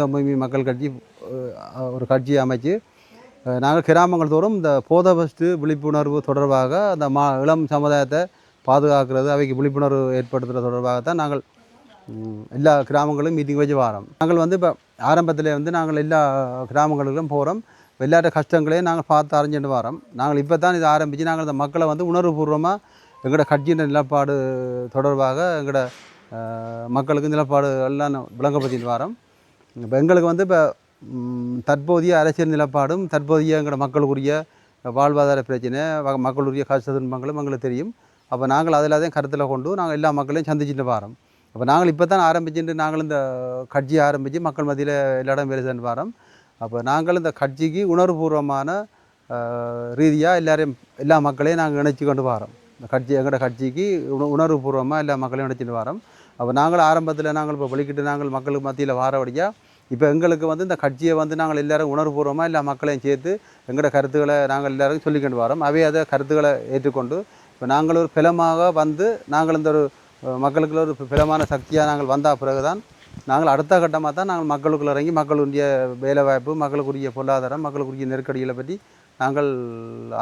தம்பி மக்கள் கட்சி ஒரு கட்சியை அமைச்சு நாங்கள் கிராமங்கள் தோறும் இந்த போதை ஃபஸ்ட்டு விழிப்புணர்வு தொடர்பாக அந்த இளம் சமுதாயத்தை பாதுகாக்கிறது அவைக்கு விழிப்புணர்வு ஏற்படுத்துகிற தொடர்பாகத்தான் நாங்கள் எல்லா கிராமங்களும் மீட்டிங் வச்சு வரோம். நாங்கள் வந்து இப்போ ஆரம்பத்தில் வந்து நாங்கள் எல்லா கிராமங்களுக்கும் போகிறோம். எல்லாட்ட கஷ்டங்களையும் நாங்கள் பார்த்து அறிஞ்சிட்டு வரோம். நாங்கள் இப்போ தான் இதை ஆரம்பித்து நாங்கள் இந்த மக்களை வந்து உணர்வுபூர்வமாக எங்களோட கட்சியின் நிலப்பாடு தொடர்பாக எங்களோட மக்களுக்கு நிலப்பாடு எல்லாம் விளங்கப்படுத்திட்டு வரோம். இப்போ எங்களுக்கு வந்து இப்போ தற்போதைய அரசியல் நிலப்பாடும் தற்போதைய எங்களோட மக்களுக்குரிய வாழ்வாதார பிரச்சனை மக்களுடைய கஷ்ட துன்பங்களும் எங்களுக்கு தெரியும். அப்போ நாங்கள் அதில் தான் கருத்தில் கொண்டு நாங்கள் எல்லா மக்களையும் சந்திச்சுட்டு வரோம். அப்போ நாங்கள் இப்போ தான் ஆரம்பிச்சுட்டு நாங்கள் இந்த கட்சியை ஆரம்பித்து மக்கள் மத்தியில் எல்லா இடம் வேலை சென்று வரோம். அப்போ நாங்கள் இந்த கட்சிக்கு உணர்வுபூர்வமான ரீதியாக எல்லா மக்களையும் நாங்கள் இணைச்சி கொண்டு வரோம். இந்த கட்சி எங்களோட கட்சிக்கு உணர்வுபூர்வமாக எல்லா மக்களையும் இணைச்சிட்டு வரோம். அப்போ நாங்கள் ஆரம்பத்தில் நாங்கள் இப்போ வெளிக்கிட்டு நாங்கள் மக்களுக்கு மத்தியில் வாரபடியாக இப்போ எங்களுக்கு வந்து இந்த கட்சியை வந்து நாங்கள் எல்லோரும் உணர்வுபூர்வமாக எல்லா மக்களையும் சேர்த்து எங்களோட கருத்துக்களை நாங்கள் எல்லோரும் சொல்லிக்கொண்டு வரோம். அதை கருத்துக்களை ஏற்றுக்கொண்டு இப்போ நாங்கள் ஒரு பலமாக வந்து நாங்கள் இந்த ஒரு மக்களுக்குள்ள ஒரு பலமான சக்தியாக நாங்கள் வந்த பிறகு தான் நாங்கள் அடுத்த கட்டமாக தான் நாங்கள் மக்களுக்குள்ள இறங்கி மக்களுடைய வேலைவாய்ப்பு மக்களுக்குரிய பொருளாதாரம் மக்களுக்குரிய நெருக்கடிகளை பற்றி நாங்கள்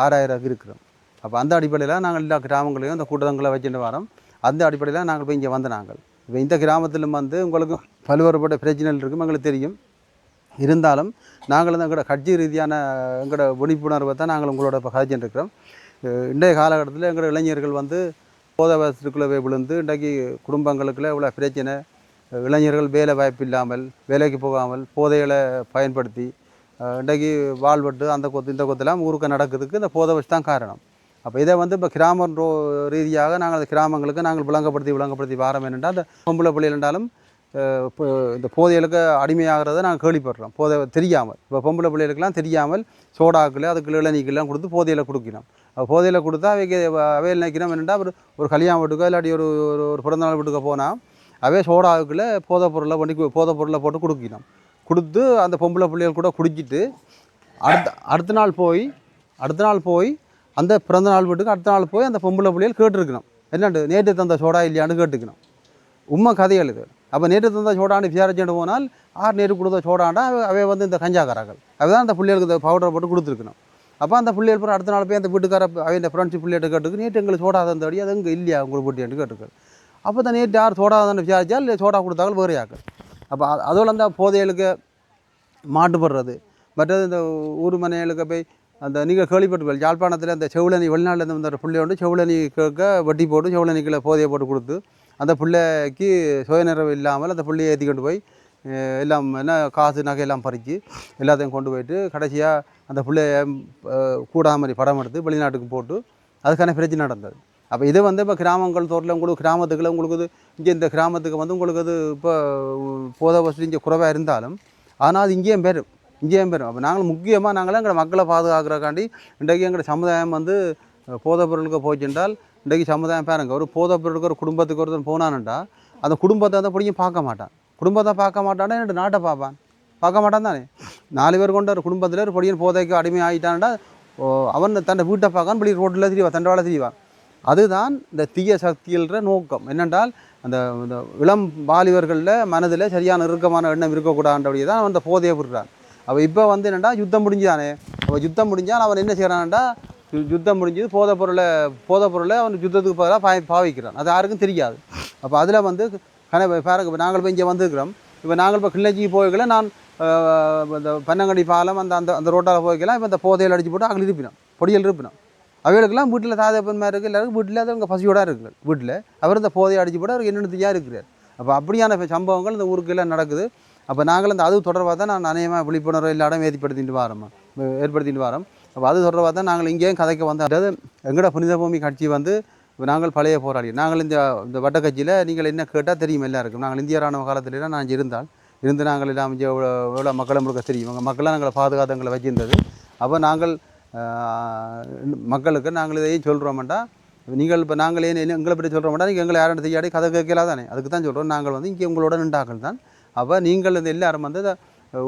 ஆராயிரம் இருக்கிறோம். அப்போ அந்த அடிப்படையில் நாங்கள் எல்லா கிராமங்களையும் இந்த கூட்டங்களை வச்சுட்டு வரோம். அந்த அடிப்படையில் நாங்கள் போய் இங்கே வந்து நாங்கள் இப்போ இந்த கிராமத்திலும் வந்து உங்களுக்கு பல்வேறுபட்ட பிரச்சனைகள் இருக்கும் எங்களுக்கு தெரியும். இருந்தாலும் நாங்கள் வந்து எங்களோட கட்சி ரீதியான எங்களோட விழிப்புணர்வை தான் நாங்கள் உங்களோட இப்போ கதைச்சிட்டு இருக்கிறோம். இன்றைய காலகட்டத்தில் எங்களோட இளைஞர்கள் வந்து போதை வசதிக்குள்ளே விழுந்து இன்றைக்கு குடும்பங்களுக்குள்ள இவ்வளோ பிரச்சனை, இளைஞர்கள் வேலை வாய்ப்பு இல்லாமல் வேலைக்கு போகாமல் போதைகளை பயன்படுத்தி இன்றைக்கு வாழ்வட்டு அந்த கொத்து இந்த கொத்தெல்லாம் ஊருக்கு நடக்கிறதுக்கு இந்த போதை வச்சு தான் காரணம். அப்போ இதை வந்து இப்போ கிராம ரீதியாக நாங்கள் அந்த கிராமங்களுக்கு நாங்கள் விளங்கப்படுத்தி வாரம் என்னென்றால் அந்த பொம்பளை பிள்ளைகள் என்றாலும் இப்போ இந்த போதைகளுக்கு அடிமையாகிறத நாங்கள் கேள்விப்படுறோம். போதை தெரியாமல் இப்போ பொம்பளை பிள்ளைகளுக்கெல்லாம் தெரியாமல் சோடாக்கில் அதுக்கு இளநீக்கெல்லாம் கொடுத்து போதையில் கொடுக்கணும். போதையில் கொடுத்தா அவையில் நினைக்கிறோம் என்னென்னா ஒரு கல்யாணம் வீட்டுக்கோ இல்லாட்டி ஒரு ஒரு பிறந்தநாள் வீட்டுக்கோ போனால் அவே சோடாவுக்குள்ள போதை பொருளை போட்டு கொடுத்து அந்த பொம்பளை பிள்ளைகள் கூட குடிச்சிட்டு அடுத்த நாள் போய் அந்த பிறந்த நாள் வீட்டுக்கு அடுத்த நாள் போய் அந்த பொம்பளை பிள்ளைகள் கேட்டுருக்கணும். என்னண்டு நேற்று தந்த சோடா இல்லையான்னு கேட்டுக்கணும். உண்மை கதைகள் இது. அப்போ நேற்று தந்த சோடான்னு விசாரிச்சுட்டு போனால் நேற்று கொடுத்த சோடாண்டா அவை வந்து இந்த கஞ்சாக்காரர்கள் அதுதான் அந்த பிள்ளைகளுக்கு இந்த பவுடரை போட்டு கொடுத்துருக்கணும். அப்போ அந்த பிள்ளைகள் பிறகு அடுத்த நாள் போய் அந்த வீட்டுக்கார அவன் ஃப்ரெண்ட்ஸ் பிள்ளைகிட்ட கேட்டுக்கு நேற்று எங்களுக்கு சோடா தந்தபடி அது எங்கே இல்லையா உங்களுக்கு வீட்டு கேட்டுக்கள். அப்போ தான் நேற்று யார் சோடா தான் விசாரித்தால் இல்லை சோடா கொடுத்தாலும் வேறு யாக்கள். அப்போ அதோட அந்த போதைகளுக்கு மாட்டுப்படுறது மற்றது இந்த ஊர் மனைகளுக்கு போய் அந்த நீங்கள் கேள்விப்பட்டு யாழ்ப்பாணத்தில் அந்த செவிலனி வெளிநாட்டில் இந்த பிள்ளை வந்து செவிலனி கேட்க வட்டி போட்டு செவிலனிக்குள்ள போதையை போட்டு கொடுத்து அந்த பிள்ளைக்கு சுயநிறைவு இல்லாமல் அந்த பிள்ளையை ஏற்றி கொண்டு போய் எல்லாம் என்ன காசு நகையெல்லாம் பறித்து எல்லாத்தையும் கொண்டு போயிட்டு கடைசியாக அந்த பிள்ளைய கூடாமறி படம் எடுத்து வெளிநாட்டுக்கு போட்டு அதுக்கான பிரச்சனை நடந்தது. அப்போ இது வந்து இப்போ கிராமங்கள் தோட்டில் உங்களுக்கு கிராமத்துக்குள்ள உங்களுக்கு இது இங்கே இந்த கிராமத்துக்கு வந்து உங்களுக்கு அது இப்போ போதை வசதி இங்கே குறைவாக இருந்தாலும் ஆனால் அது இங்கேயும் பெறும். அப்போ நாங்கள் முக்கியமாக நாங்களாம் எங்களை மக்களை பாதுகாக்கிறக்காண்டி இன்றைக்கு எங்களோட சமுதாயம் வந்து போதைப் பொருளுக்கு போச்சுட்டால் இன்றைக்கு சமுதாயம் பாருங்க ஒரு போதைப் பொருளுக்கு ஒரு குடும்பத்துக்கு ஒருத்தன் போனான்டா அந்த குடும்பத்தை வந்து பிடிக்கும் பார்க்க மாட்டான்னா என்னோட நாட்டை பார்க்க மாட்டான் தானே. 4 பேர் கொண்ட ஒரு குடும்பத்தில் ஒரு பொடியன் போதைக்கு அடிமை ஆகிட்டான்டா அவன் தன்னை வீட்டை பார்க்கான்னு இப்படி ரோட்டில் திரிவான் தண்டவாள திரிவான். அதுதான் இந்த தீய சக்திகள நோக்கம். என்னென்றால் அந்த இளம் வாலிபர்களில் மனதில் சரியான இறுக்கமான எண்ணம் இருக்கக்கூடாதுன்றபடியே தான் அவன் அந்த போதையை விடுறான். அவள் இப்போ வந்து என்னென்னா யுத்தம் முடிஞ்சானே அவள் யுத்தம் முடிஞ்சால் அவன் என்ன செய்கிறான்டா யுத்தம் முடிஞ்சது போதைப் பொருளை அவன் யுத்தத்துக்கு பதிலாக பாவிக்கிறான். அது யாருக்கும் தெரியாது. அப்போ அதில் வந்து பாருங்க நாங்கள் இப்போ இங்கே வந்துருக்கிறோம். இப்போ நாங்கள் இப்போ கிளிநொச்சிக்கு போய்க்கல நான் இந்த பன்னங்கடி பாலம் அந்த அந்த அந்த ரோட்டால் போய்க்கலாம். இப்போ இந்த போதையில் அடித்து போட்டு அங்கே பொடியில் இருப்பினோம். அவைகளுக்கெல்லாம் வீட்டில் தாதப்பன்மா இருக்குது எல்லாருக்கும் வீட்டில் அது அவங்க பசியோட இருக்குது வீட்டில் அவர் இந்த போதையை அடித்து போட்டு அவருக்கு என்னென்னு தெரியா இருக்கிறார். அப்போ அப்படியான சம்பவங்கள் இந்த ஊருக்கெல்லாம் நடக்குது. அப்போ நாங்கள் அந்த அது தொடர்பாக தான் நான் அநேகமாக விழிப்புணர்வு எல்லா இடம் ஏற்படுத்திட்டு வரோம். அப்போ அது தொடர்பாக தான் நாங்கள் இங்கேயும் கதைக்க வந்து அதாவது எங்களோட புனித பூமி கட்சி வந்து நாங்கள் பழைய போராளி. நாங்கள் இந்த வட்ட கட்சியில் நீங்கள் என்ன கேட்டால் தெரியும் எல்லாருக்கும். நாங்கள் இந்திய ராணுவ காலத்தில் நான் இருந்து நாங்கள் எல்லாம் இங்கே எவ்வளோ மக்களை முழுக்க தெரியும். எங்கள் மக்களாக நாங்களை பாதுகாத்தங்களை வச்சுருந்தது. அப்போ நாங்கள் மக்களுக்கு நாங்கள் இதையும் சொல்கிறோம்டா நீங்கள் இப்போ நாங்கள் எங்களை பற்றி சொல்கிறோம்டா நீங்கள் எங்களை யாரும் செய்யாடி கதை கேட்கலாம் தானே. அதுக்கு தான் சொல்கிறோம் நாங்கள் வந்து இங்கே உங்களோட நின்றாக்கள் தான். அப்போ நீங்கள் இந்த எல்லாரும் வந்து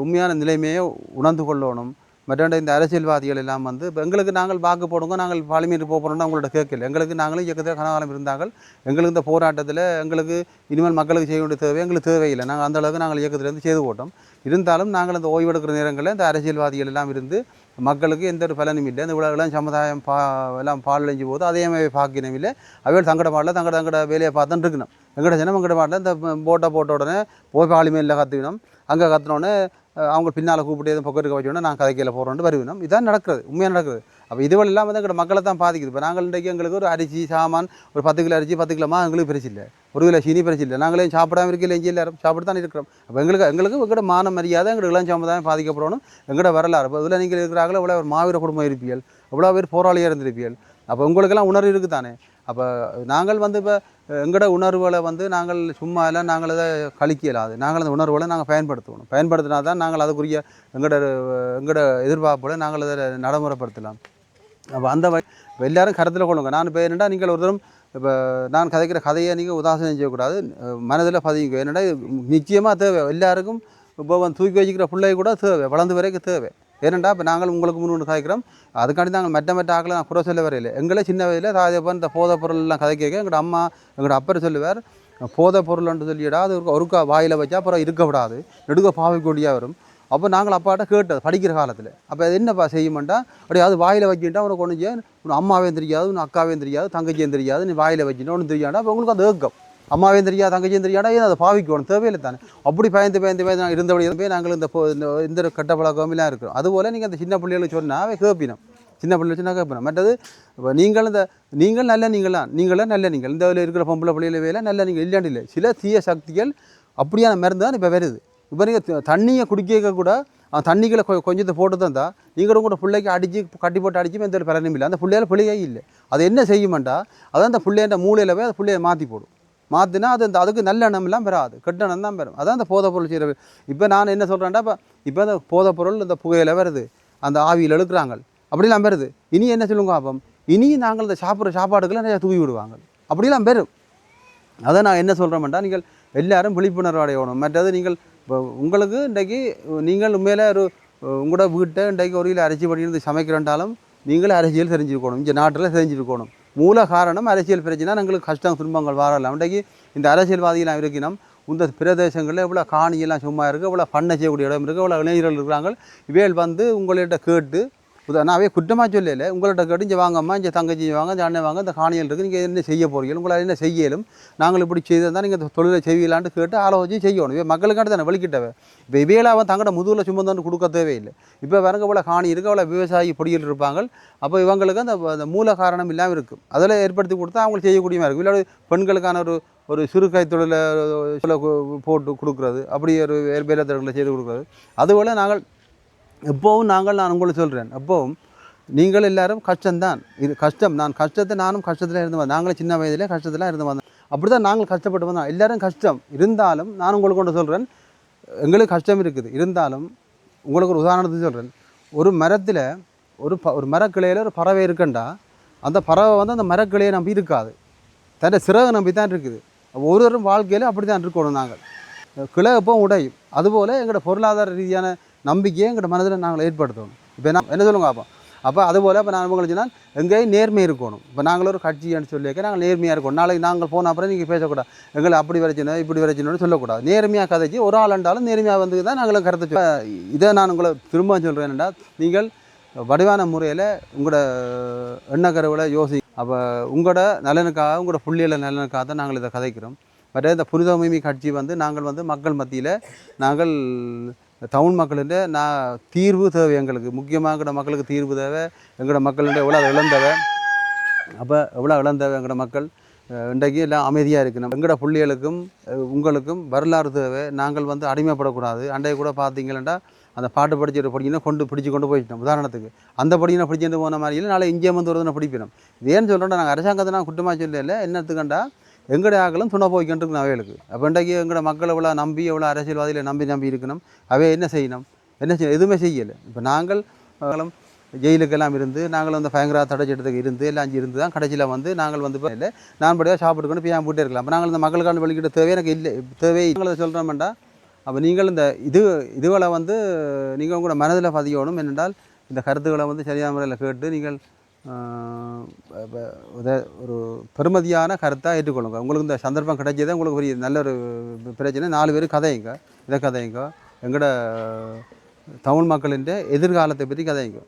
உண்மையான நிலைமையை உணர்ந்து கொள்ளணும். மற்ற இந்த அரசியல்வாதிகள் எல்லாம் வந்து இப்போ எங்களுக்கு நாங்கள் வாக்கு போடுங்க நாங்கள் பார்லிமெண்ட் போகிறோம்னா அவங்களோட கேட்கல. எங்களுக்கு நாங்களும் இயக்கத்தில் கனகாலம் இருந்தார்கள். எங்களுக்கு இந்த போராட்டத்தில் எங்களுக்கு இனிமேல் மக்களுக்கு செய்ய வேண்டிய தேவை எங்களுக்கு தேவையில்லை. நாங்கள் அந்தளவுக்கு நாங்கள் இயக்கத்திலேருந்து செய்து போட்டோம். இருந்தாலும் நாங்கள் அந்த ஓய்வெடுக்கிற நேரங்களில் இந்த அரசியல்வாதிகள் எல்லாம் இருந்து மக்களுக்கு எந்த ஒரு பலனும் இல்லை. இந்த இளம் சமுதாயம் எல்லாம் பாலடைஞ்சு போது அதே மாதிரி பார்க்கணும் இல்லை. அவைகள் தங்கட மாடல தங்கட வேலையை பார்த்துன்னு இருக்கணும். எங்கட ஜனம் எங்கட மாடல இந்த போட்ட உடனே போய் பாலிமேலில் கற்றுக்கணும். அங்கே கற்றுனோடனே அவங்க பின்னால் கூப்பிட்டு எதுவும் பக்கத்துக்கு வச்சோடனே நான் கதைக்கையில் போகிறோன்னு வருவினோம். இதான் நடக்குது, உண்மையாக நடக்குது. அப்போ இதுவெல்லாம் இல்லாமல் தான் எங்கள்ட மக்களை தான் பாதிக்குது. இப்போ நாங்கள் இன்றைக்கு எங்களுக்கு ஒரு அரிசி சாமான் ஒரு 10 கிலோ அரிசி 10 கிலோமா எங்களுக்கு பிரச்சனை இல்லை, 1 கிலோ சீனி பிரச்சனை இல்லை. நாங்களே சாப்பிடாம இருக்கல, எஞ்சி எல்லாரும் சாப்பிட்டு தான் இருக்கிறோம். அப்போ எங்களுக்கு எங்கள்ட மான மரியாதை எங்களுக்கு இளம் சமுதாயம் பாதிக்கப்படணும். எங்கள்ட வரலாறு இப்போ இதில் நீங்கள் இருக்கிறாங்களோ எவ்வளோ ஒரு மாவீர குடும்பம் இருப்பீர்கள், எவ்வளோ பேர் போராளியாக இருந்திருப்பீர்கள். அப்போ உங்களுக்கெல்லாம் உணர்வு இருக்குது தானே. அப்போ நாங்கள் வந்து இப்போ எங்களோட உணர்வுகளை வந்து நாங்கள் சும்மா இல்லை, நாங்கள் அதை கழிக்கலாது. நாங்கள் அந்த உணர்வுகளை நாங்கள் பயன்படுத்தினா தான் நாங்கள் அதுக்குரிய எங்களோட எதிர்பார்ப்புகளை நாங்கள் அதை நடைமுறைப்படுத்தலாம். அப்போ அந்த எல்லாரும் கருத்தில் கொள்ளுங்க. நான் இப்போ என்னென்னா நீங்கள் ஒரு தரம் இப்போ நான் கதைக்கிற கதையை நீங்கள் உதாசனம் செய்யக்கூடாது, மனதில் பதிங்க. என்னென்னா நிச்சயமாக தேவை எல்லாருக்கும். இப்போ தூக்கி வச்சுக்கிற பிள்ளை கூட தேவை, வளர்ந்து வரைக்கும் தேவை. ஏனெண்டா இப்போ நாங்கள் உங்களுக்கு முன்னு கதைக்கிறோம், அதுக்காண்டி நாங்கள் மற்ற ஆக்களை நான் குறை சொல்ல வரையில்லை. எங்களே சின்ன வயதில் தாயப்போ இந்த போதைப் பொருள்லாம் கதைக்க எங்களோட அம்மா எங்களோட அப்பர் சொல்லுவார், போதைப் பொருள்ன்ட்டு சொல்லிடா அது ஒருக்கா வாயில் வச்சா அப்புறம் இருக்கக்கூடாது, நெடுக்க பாவைக்கூடியாக வரும். அப்போ நாங்கள் அப்பாட்ட கேட்டது படிக்கிற காலத்தில். அப்போ அது என்னப்பா செய்யுமாட்டா, அப்படி அது வாயில் வச்சுட்டா உனக்கு ஒன்று செய்ய, உன் அம்மாவே தெரியாது, உன் அக்காவே தெரியாது, தங்கச்சியும் தெரியாது, நீ வாயில் வச்சுட்டா ஒன்றும் தெரியாண்டா. அப்போ உங்களுக்கு அது ஏக்கம், அம்மாவே தெரியாது தங்கச்சியும் தெரியாண்டா, ஏன் அதை பாவிக்கணும், தேவையில்லை தானே. அப்படி பயந்து நான் இருந்தபடி போய் நாங்கள் இந்த கெட்ட பழக்கமெல்லாம் இருக்கிறோம். அதுபோல் நீங்கள் அந்த சின்ன பிள்ளைகளுக்கு சொன்னால் கேட்பினோம், சின்ன பிள்ளைகள் சொன்னால் கேட்பினோம். மற்றது இப்போ நீங்கள் நல்ல நீங்களாம் நல்ல நீங்கள் இந்த இருக்கிற பொம்பளை பிள்ளைகளை வேலை நல்ல நீங்கள் இல்லாண்டு இல்லை. சில தீய சக்திகள் அப்படியான மருந்து தான் இப்போ வருது. இப்போ நீங்கள் தண்ணியை குடிக்க கூட தண்ணிகளை கொஞ்சத்தை போட்டு தந்தால் நீங்களும் கூட பிள்ளைக்கு அடித்து கட்டி போட்டு அடிச்சு எந்த ஒரு பலனும் இல்லை. அந்த பிள்ளையால் பிள்ளையே இல்லை. அது என்ன செய்யுமாண்டா, அதான் அந்த பிள்ளைன்ற மூளையில் போய் அந்த பிள்ளையை மாற்றி போடும். மாற்றினா அது அதுக்கு நல்ல எண்ணமெல்லாம் பெறாது, கெட்ட எண்ணம் தான் பெறும். அதான் அந்த போதைப் பொருள் செய்கிற. இப்போ நான் என்ன சொல்கிறேன்டா, இப்போ அந்த போதைப் பொருள் இந்த புகையில் வருது, அந்த ஆவியில் எழுக்கிறாங்க, அப்படிலாம் வருது. இனி என்ன சொல்லுங்க அப்போ, இனி நாங்கள் இந்த சாப்பிட்ற சாப்பாடுக்கெல்லாம் நிறையா தூவி விடுவாங்க, அப்படிலாம் பெறும். அதை நான் என்ன சொல்கிறேன்டா, நீங்கள் எல்லோரும் விழிப்புணர்வு அடையணும். மற்றது நீங்கள் இப்போ உங்களுக்கு இன்றைக்கு நீங்கள் உண்மையிலே உங்களோட வீட்டை இன்றைக்கு ஒரு கிலோ அரிசி பண்ணியிருந்து சமைக்கிறேன்றாலும் நீங்களே அரசியல் தெரிஞ்சுருக்கணும், இந்த நாட்டில் தெரிஞ்சுருக்கணும். மூல காரணம் அரசியல் பிரச்சனை, எங்களுக்கு கஷ்டம் துன்பங்கள் வரலாம். இன்றைக்கு இந்த அரசியல்வாதிகளாக இருக்கணும், இந்த பிரதேசங்களில் எவ்வளோ காணியெல்லாம் சும்மா இருக்குது, எவ்வளோ பண்ணை செய்யக்கூடிய இடம் இருக்குது, எவ்வளோ இளைஞர்கள் இருக்கிறாங்க. இவைகள் வந்து உங்கள்கிட்ட கேட்டு நாவே குற்றமாக சொல்லலை, உங்கள்கிட்ட கேட்டு இங்கே வாங்கம்மா, இங்கே தங்கச்சி வாங்க, இந்த அண்ணன் வாங்க, இந்த காணியல் இருக்குது, நீங்கள் என்ன செய்ய போகிறீங்க, உங்களால் என்ன செய்யலும், நாங்கள் இப்படி செய்தால் நீங்கள் தொழிலை செய்வீங்களான்னு கேட்டு ஆலோசிச்சு செய்யணும். இப்போ மக்களுக்காண்டி தானே வெளிக்கிட்டவை. இப்போ இவையெல்லாம் தங்கட முதுகில் சுமந்து கொடுக்க தேவையில்லை. இப்போ வரங்க இவ்வளோ காணி இருக்குது, அவ்வளோ விவசாயி பொடியில் இருப்பாங்க. அப்போ இவங்களுக்கு அந்த மூல காரணம் இல்லாமல் இருக்கும், அதில் ஏற்படுத்தி கொடுத்தா அவங்க செய்யக்கூடிய மாதிரி இருக்கும். இல்லை பெண்களுக்கான ஒரு சிறு கை தொழிலை போட்டு கொடுக்குறது, அப்படி ஒரு வேலை தொழிலை செய்து கொடுக்குறது. அதுபோல் நான் உங்களுக்கு சொல்கிறேன், எப்போவும் நீங்கள் எல்லோரும் கஷ்டம்தான், இது கஷ்டம். நானும் கஷ்டத்தில் இருந்து வந்தேன். நாங்களும் சின்ன வயதிலே கஷ்டத்தில் இருந்து வந்தோம். அப்படி தான் நாங்கள் கஷ்டப்பட்டு வந்தோம். எல்லோரும் கஷ்டம் இருந்தாலும் நான் உங்களுக்கு கொண்டு சொல்கிறேன், எங்களுக்கு கஷ்டம் இருக்குது இருந்தாலும் உங்களுக்கு ஒரு உதாரணத்துக்கு சொல்கிறேன். ஒரு மரத்தில் ஒரு மரக்கிளையில் ஒரு பறவை இருக்குண்டா, அந்த பறவை வந்து அந்த மரக்கிளையை நம்பி இருக்காது, தன்னை சிறகு நம்பி தான் இருக்குது. ஒருவரும் வாழ்க்கையில் அப்படி தான் இருக்கணும். நாங்கள் கிளை எப்போ உடையும், அதுபோல் எங்களோட பொருளாதார ரீதியான நம்பிக்கையை எங்களோட மனதில் நாங்கள் ஏற்படுத்தணும். இப்போ என்ன சொல்லுங்க அப்போ அதுபோல் இப்போ நான் உங்களுக்கு சொன்னால் எங்கேயும் நேர்மை இருக்கணும். இப்போ நாங்கள் ஒரு கட்சின்னு சொல்லியிருக்க நாங்கள் நேர்மையாக இருக்கணும். நாளைக்கு நாங்கள் போன அப்புறம் நீங்கள் பேசக்கூடாது, எங்களை அப்படி வரைச்சினோ இப்படி வரைச்சினோன்னு சொல்லக்கூடாது. நேர்மையாக கதைச்சி ஒரு ஆள் இருந்தாலும் நேர்மையாக வந்து தான் நாங்களும் கருத்து. இதை நான் உங்களை திரும்ப சொல்கிறேன், என்னென்னா நீங்கள் வடிவான முறையில் உங்களோட எண்ணக்கருவில் அப்போ உங்களோட நலனுக்காக, உங்களோட புள்ளியல நலனுக்காக தான் நாங்கள் இதை கதைக்கிறோம். பட் இந்த புனித உரிமை கட்சி வந்து நாங்கள் வந்து மக்கள் மத்தியில் நாங்கள் டவுன் மக்களுடைய தீர்வு தேவை. எங்களுக்கு முக்கியமாக எங்களோட மக்களுக்கு தீர்வு தேவை. எங்களோட மக்களுடைய எவ்வளோ இழந்தவை, அப்போ எவ்வளோ இழந்தவை எங்களோட மக்கள் இன்றைக்கு எல்லாம் அமைதியாக இருக்கணும். எங்களோட பிள்ளைகளுக்கும் உங்களுக்கும் வரலாறு தேவை. நாங்கள் வந்து அடிமைப்படக்கூடாது. அண்டையை கூட பார்த்தீங்கன்னா அந்த பாட்டு படிச்சுட்டு படிக்கணும் பிடிச்சி கொண்டு போயிட்டோம். உதாரணத்துக்கு அந்த படிக்கணும் பிடிச்சிட்டு போன மாதிரி இல்லை, நாளை இங்கே வந்து ஒரு பிடிப்பினோம். இது ஏன்னு சொல்கிறோன்னா, நாங்கள் அரசாங்கத்தை நான் குற்றமாக சொல்லலை, என்னத்துக்கண்டா எங்களுடைய ஆக்களும் துணை போய்க்கிட்டு அவைகளுக்கு. அப்போ இன்றைக்கு எங்களோட மக்கள் எவ்வளோ நம்பி, எவ்வளோ அரசியல்வாதிகளை நம்பி இருக்கணும். என்ன செய்யணும், எதுவுமே செய்யலை. இப்போ நாங்கள் ஜெயிலுக்கெல்லாம் இருந்து நாங்கள் வந்து பயங்கர தடைச்சட்டத்துக்கு இருந்து எல்லாம் அஞ்சு இருந்து தான் கடைசியில் வந்து நாங்கள் வந்து இல்லை நான் படியாக சாப்பிட்டுக்கொண்டு போய் போட்டே இருக்கலாம். அப்போ நாங்கள் இந்த மக்களுக்கான வெளிக்கிட்ட தேவை எனக்கு இல்லை, தேவையை நாங்கள் சொல்கிறோம்டா. அப்போ நீங்கள் இந்த இதுகளை வந்து நீங்கள் கூட மனதில் பதியணும். என்னென்றால் இந்த கருத்துக்களை வந்து சரியான முறையில் கேட்டு நீங்கள் ஒரு பெருமதியான கருத்தாக ஏற்றுக்கொள்ளுங்க. உங்களுக்கு இந்த சந்தர்ப்பம் கிடைச்சதே உங்களுக்கு ஒரு நல்ல ஒரு பிரச்சனை. 4 பேர் கதையுங்க, இதை கதையுங்க, எங்களோட தமிழ் மக்களின் எதிர்காலத்தை பற்றி கதைங்க.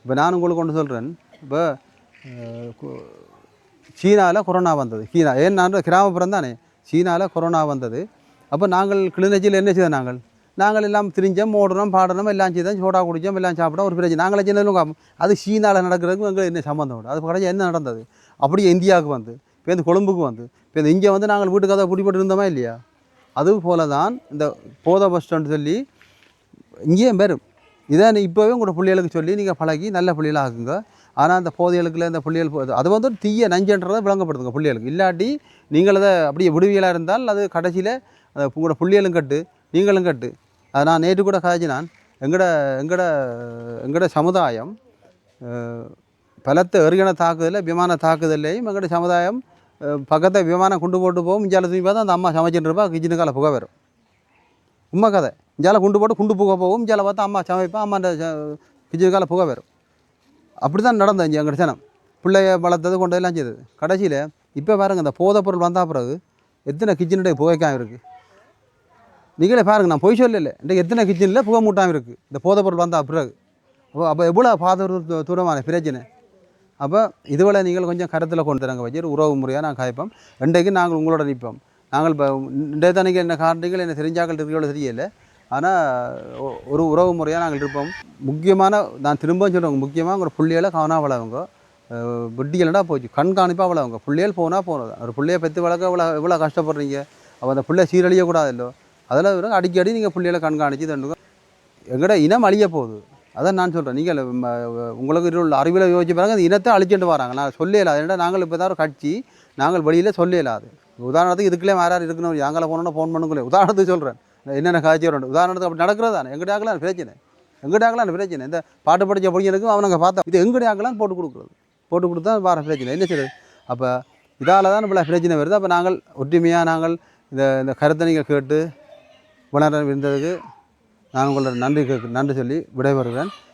இப்போ நான் உங்களுக்கு கொண்டு சொல்கிறேன். இப்போ சீனாவில் கொரோனா வந்தது. ஏன் நான் கிராமப்புறம் தானே, சீனாவில் கொரோனா வந்தது. அப்போ நாங்கள் கிளிநொச்சியில் என்ன செய்தோம், நாங்கள் எல்லாம் திரிஞ்சோம், ஓடணும், பாடணும், எல்லாம் செய்தோம், சோடா குடித்தோம், எல்லாம் சாப்பிட்டோம், ஒரு பிரச்சனை. நாங்களே சின்னதும் அது சீனாவில் நடக்கிறதுக்கு எங்களுக்கு என்ன சம்மந்தம் உண்டு? அது கடைசி என்ன நடந்தது? அப்படியே இந்தியாவுக்கு வந்து இப்போ இந்த கொழும்புக்கு வந்து இப்போ இந்த இங்கே வந்து நாங்கள் வீட்டுக்கு அதை பிடிப்பட்டு இருந்தோமா இல்லையா? அது போல தான் இந்த போதை பஸ் ஸ்டாண்டு சொல்லி இங்கேயும் வரும். இதை இப்போவே உங்களோட பிள்ளைகளுக்கு சொல்லி நீங்கள் பழகி நல்ல பிள்ளைகளாக ஆக்குங்க. ஆனால் அந்த போதைகளுக்குள்ள இந்த பிள்ளைகள் அது வந்து தீய நஞ்சன்றதை விளங்கப்படுத்துங்க பிள்ளைகளுக்கு. இல்லாட்டி நீங்கள் அதை அப்படியே விடுவியலாக இருந்தால் அது கடைசியில் உங்களோட பிள்ளைகளும் கட்டு, நீங்களும் கட்டு. அதை நான் நேற்று கூட காய்ச்சினான். எங்களோட எங்களோட எங்களோட சமுதாயம் பலத்த எறிகண தாக்குதலில் விமான தாக்குதல்லையும் எங்களோட சமுதாயம் பக்கத்தை விமானம் கொண்டு போட்டு போகும். இஞ்சால தூக்கி பார்த்தா அந்த அம்மா சமைச்சுட்டு இருப்பா, கிச்சனு கால புகை வரும். உண்மை கதை. இஞ்சால கொண்டு போட்டு குண்டு புகை போகும். இஞ்சால பார்த்தா அம்மா சமைப்பா, அம்மா அந்த கிச்சனு கால புகை வரும். அப்படி தான் நடந்தது இங்கே எங்கள் சனம். பிள்ளைய வளர்த்தது கொண்டு எல்லாம் செய்தது. கடைசியில் இப்போ பாருங்கள், இந்த போதைப் பொருள் வந்தால் பிறகு எத்தனை கிச்சனுடைய புகைக்காமல் இருக்குது. நீங்களே பாருங்கள், நான் பொய் சொல்லலை. இன்றைக்கு எத்தனை கிச்சனில் புகை மூட்டாமல் இருக்குது இந்த போதைப் பொருள் வந்தால் பிறகு. அப்போ எவ்வளோ தூரமான பிரச்சனை. அப்போ இதுவரை நீங்கள் கொஞ்சம் கருத்தில் கொண்டு தரங்க வச்சு உறவு முறையாக நான் காய்ப்போம். இன்றைக்கு நாங்கள் உங்களோட நிற்போம். நாங்கள் இப்போ இன்றைய தானே என்ன காரணங்கள் என்ன தெரிஞ்சாக்கள் இருக்கிறோட தெரியலை. ஆனால் ஒரு உறவு முறையாக நாங்கள் இருப்போம். முக்கியமான நான் திரும்பவும் சொல்லுவாங்க, முக்கியமாக உங்களோட பிள்ளைகளை கவனம் வளவுங்க. வெட்டிகளா போச்சு கண்காணிப்பாக வளவுங்க. பிள்ளைகள் போனால் போனது. ஒரு பிள்ளையை பெற்று வளர்க்க இவ்வளோ கஷ்டப்படுறீங்க. அப்போ அந்த பிள்ளை சீரழியக்கூடாதல்லோ. அதில் அடிக்கடி நீங்கள் பிள்ளைகளை கண்காணித்து தண்டுங்க. எங்கட இனம் அழிய போகுது. அதான் நான் சொல்கிறேன். நீங்கள் உங்களுக்கு உள்ள அறிவில் யோசிச்சு பாருங்க, அந்த இனத்தை அழிச்சுட்டு வராங்க. நான் சொல்லலாது. ஏன்னா நாங்கள் இப்போ தான் ஒரு கட்சி, நாங்கள் வெளியில் சொல்லலாது. உதாரணத்துக்கு இதுக்குள்ளே யாராவது இருக்கணும், யாங்களை போனோன்னா ஃபோன் பண்ணுங்களே. உதாரணத்துக்கு சொல்கிறேன், என்னென்ன காட்சி வரணும். உதாரணத்துக்கு அப்படி நடக்கிறது தானே. எங்கடையாக்கலாம் பிரச்சனை, எங்கடையாக்கலாம் பிரச்சனை. இந்த பாட்டு படித்த பொடியனுக்கும் அவனுங்க பார்த்தா இது எங்கடையாக்கலாம் போட்டு கொடுக்குறது, போட்டு கொடுத்தா வர பிரச்சனை என்ன செய்யுது. அப்போ இதால் தான் இவ்வளோ பிரச்சனை வருது. அப்போ நாங்கள் ஒற்றுமையாக நாங்கள் இந்த கருத்தை நீங்கள் கேட்டு உணர இருந்ததுக்கு நான் உங்களோட நன்றி சொல்லி விடைபெறுகிறேன்.